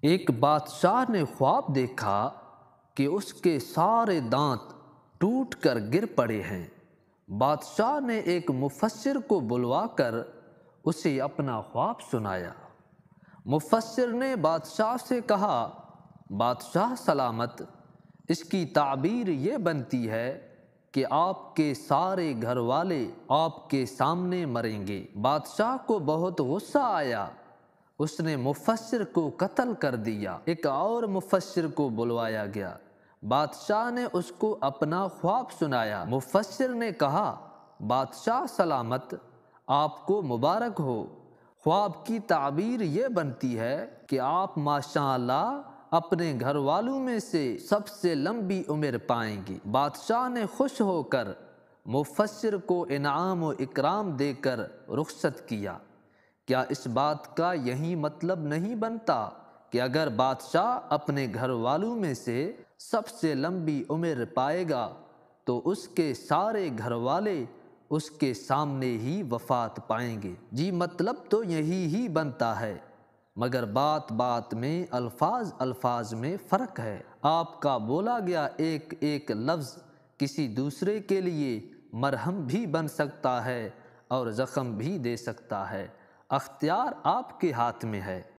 ایک بادشاہ نے خواب دیکھا کہ اس کے سارے دانت ٹوٹ کر گر پڑے ہیں۔ بادشاہ نے ایک مفسر کو بلوا کر اسے اپنا خواب سنایا۔ مفسر نے بادشاہ سے کہا، بادشاہ سلامت، اس کی تعبیر یہ بنتی ہے کہ آپ کے سارے گھر والے آپ کے سامنے مریں گے۔ بادشاہ کو بہت غصہ آیا، اس نے مفسر کو قتل کر دیا۔ ایک اور مفسر کو بلوایا گیا، بادشاہ نے اس کو اپنا خواب سنایا۔ مفسر نے کہا، بادشاہ سلامت، آپ کو مبارک ہو، خواب کی تعبیر یہ بنتی ہے کہ آپ ماشاءاللہ اپنے گھر والوں میں سے سب سے لمبی عمر پائیں گے۔ بادشاہ نے خوش ہو کر مفسر کو انعام و اکرام دے کر رخصت کیا۔ کیا اس بات کا یہی مطلب نہیں بنتا کہ اگر بادشاہ اپنے گھر والوں میں سے سب سے لمبی عمر پائے گا تو اس کے سارے گھر والے اس کے سامنے ہی وفات پائیں گے؟ جی مطلب تو یہی ہی بنتا ہے، مگر بات بات میں، الفاظ میں فرق ہے۔ آپ کا بولا گیا ایک ایک لفظ کسی دوسرے کے لیے مرہم بھی بن سکتا ہے اور زخم بھی دے سکتا ہے۔ اختیار آپ کے ہاتھ میں ہے۔